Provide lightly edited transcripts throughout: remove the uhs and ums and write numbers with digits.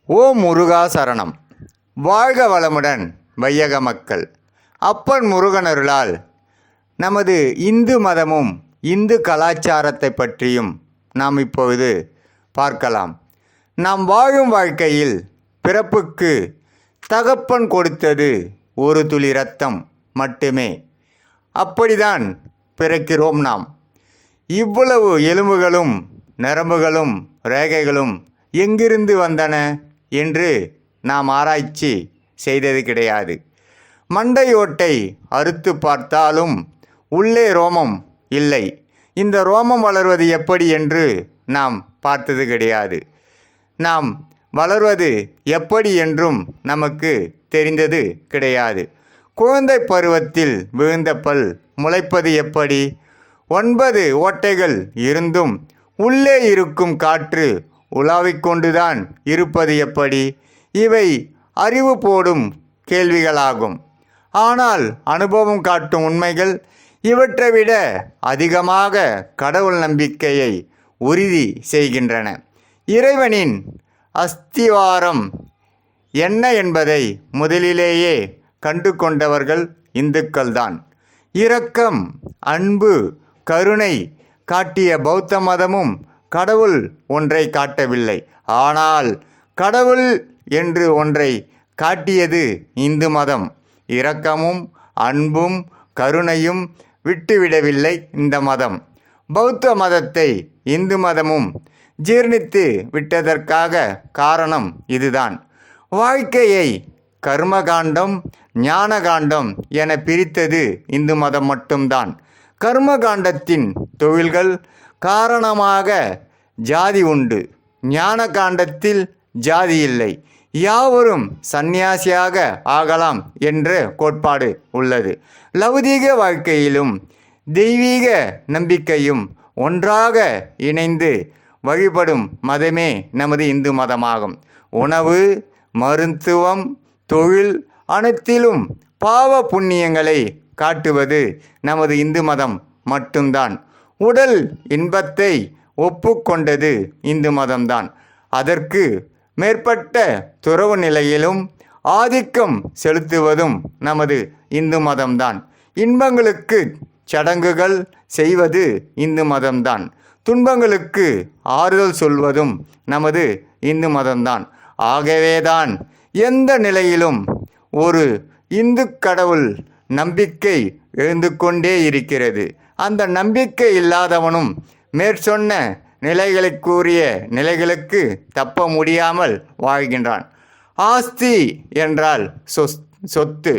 ஓ முருகா சரணம். வாழ்க வளமுடன் வையக மக்கள். அப்பன் முருகனருளால் நமது இந்து மதமும் இந்து கலாச்சாரத்தை பற்றியும் நாம் இப்பொழுது பார்க்கலாம். நாம் வாழும் வாழ்க்கையில் பிறப்புக்கு தகப்பன் கொடுத்தது ஒரு துளி இரத்தம் மட்டுமே. அப்படிதான் பிறக்கிறோம் நாம். இவ்வளவு எலும்புகளும் நரம்புகளும் ரேகைகளும் எங்கிருந்து வந்தன என்று நாம் ஆராய்ச்சி செய்தது கிடையாது. மண்டையோட்டை அறுத்து பார்த்தாலும் உள்ளே ரோமம் இல்லை. இந்த ரோமம் வளர்வது எப்படி என்று நாம் பார்த்தது கிடையாது. நாம் வளர்வது எப்படி என்றும் நமக்கு தெரிந்தது கிடையாது. குழந்தை பருவத்தில் விழுந்த பல் முளைப்பது எப்படி? 9 ஓட்டைகள் இருந்தும் உள்ளே இருக்கும் காற்று உலாவிக்கொண்டுதான் இருப்பது எப்படி? இவை அறிவு போடும் கேள்விகளாகும். ஆனால் அனுபவம் காட்டும் உண்மைகள் இவற்றை விட அதிகமாக கடவுள் நம்பிக்கையை உறுதி செய்கின்றன. இறைவனின் அஸ்திவாரம் என்ன என்பதை முதலிலேயே கண்டு கொண்டவர்கள் இந்துக்கள்தான். இரக்கம், அன்பு, கருணை காட்டிய பௌத்த மதமும் கடவுள் ஒன்றை காட்டவில்லை. ஆனால் கடவுள் என்று ஒன்றை காட்டியது இந்து மதம். இரக்கமும் அன்பும் கருணையும் விட்டுவிடவில்லை இந்த மதம். பௌத்த மதத்தை இந்து மதமும் ஜீர்ணித்து விட்டதற்காக காரணம் இதுதான். வாழ்க்கையை கர்மகாண்டம் ஞானகாண்டம் என பிரித்தது இந்து மதம் மட்டும்தான். கர்மகாண்டத்தின் தொழில்கள் காரணமாக ஜாதி உண்டு. ஞான காண்டத்தில் ஜாதி இல்லை. யாவரும் சந்நியாசியாக ஆகலாம் என்ற கோட்பாடு உள்ளது. லௌதீக வாழ்க்கையிலும் தெய்வீக நம்பிக்கையும் ஒன்றாக இணைந்து வழிபடும் மதமே நமது இந்து மதமாகும். உணவு, மருத்துவம், தொழில் அனைத்திலும் பாவ புண்ணியங்களை காட்டுவது நமது இந்து மதம் மட்டும்தான். உடல் இன்பத்தை ஒப்புக்கொண்டது இந்து மதம்தான். அதற்கு மேற்பட்ட துறவு நிலையிலும் ஆதிக்கம் செலுத்துவதும் நமது இந்து மதம்தான். இன்பங்களுக்கு சடங்குகள் செய்வது இந்து மதம்தான். துன்பங்களுக்கு ஆறுதல் சொல்வதும் நமது இந்து மதம்தான். ஆகவேதான் எந்த நிலையிலும் ஒரு இந்து கடவுள் நம்பிக்கை எழுந்து கொண்டே இருக்கிறது. அந்த நம்பிக்கை இல்லாதவனும் மேற்சொன்ன நிலைகளுக்குரிய நிலைகளுக்கு தப்ப முடியாமல் வாழ்கின்றான். ஆஸ்தி என்றால் சொத்து,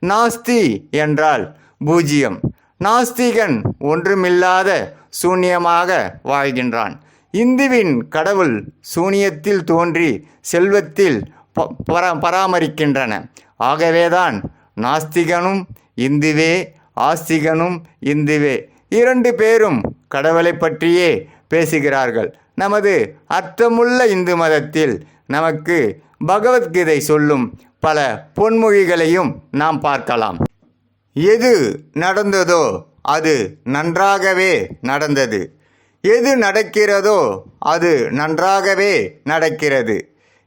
நாஸ்தி என்றால் பூஜ்யம். நாஸ்திகன் ஒன்றுமில்லாத சூன்யமாக வாழ்கின்றான். இந்துவின் கடவுள் சூனியத்தில் தோன்றி செல்வத்தில் பராமரிக்கின்றன. ஆகவேதான் நாஸ்திகனும் இந்துவே, ஆஸ்திகனும் இந்துவே. 2 பேரும் கடவுளை பற்றியே பேசுகிறார்கள். நமது அர்த்தமுள்ள இந்து மதத்தில் நமக்கு பகவத்கீதை சொல்லும் பல பொன்மொழிகளையும் நாம் பார்க்கலாம். எது நடந்ததோ அது நன்றாகவே நடந்தது. எது நடக்கிறதோ அது நன்றாகவே நடக்கிறது.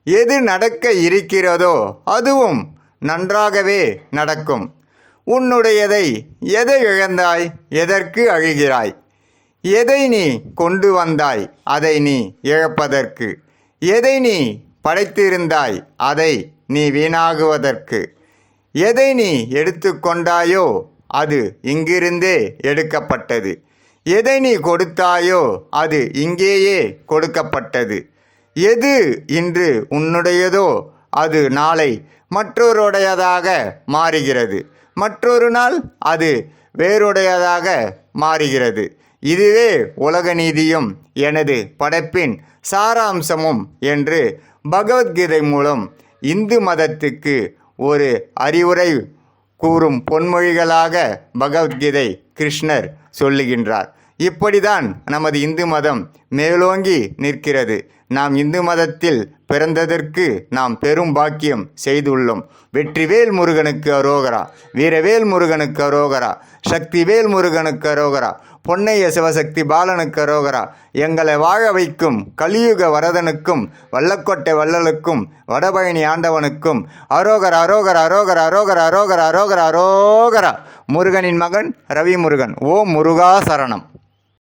எது நடக்க இருக்கிறதோ அதுவும் நன்றாகவே நடக்கும். உன்னுடையதை எதை இழந்தாய்? எதற்கு அழுகிறாய்? எதை நீ கொண்டு வந்தாய்? அதை நீ இழப்பதற்கு. எதை நீ படைத்திருந்தாய்? அதை நீ வீணாகுவதற்கு. எதை நீ எடுத்து கொண்டாயோ அது இங்கிருந்தே எடுக்கப்பட்டது. எதை நீ கொடுத்தாயோ அது இங்கேயே கொடுக்கப்பட்டது. எது இன்று உன்னுடையதோ அது நாளை மற்றொருடையதாக மாறுகிறது. மற்றொரு நாள் அது வேறுடையதாக மாறுகிறது. இதுவே உலக நீதியும் எனது படைப்பின் சாராம்சமும் என்று பகவத்கீதை மூலம் இந்து மதத்துக்கு ஒரு அறிவுரை கூறும் பொன்மொழிகளாக பகவத்கீதை கிருஷ்ணர் சொல்லுகின்றார். இப்படிதான் நமது இந்து மதம் மேலோங்கி நிற்கிறது. நாம் இந்து மதத்தில் பிறந்ததற்கு நாம் பெரும் பாக்கியம் செய்துள்ளோம். வெற்றிவேல் முருகனுக்கு அரோகரா, வீரவேல் முருகனுக்கு அரோகரா, சக்திவேல் முருகனுக்கு அரோகரா, பொன்னைய சிவசக்தி பாலனுக்கு அரோகரா. எங்களை வாழ வைக்கும் கலியுக வரதனுக்கும் வல்லக்கோட்டை வள்ளலுக்கும் வடபழனி ஆண்டவனுக்கும் அரோகரா அரோகரா அரோகரா அரோகரா அரோகரா அரோகரா அரோகரா. முருகனின் மகன் ரவி முருகன். ஓம் முருகா சரணம்.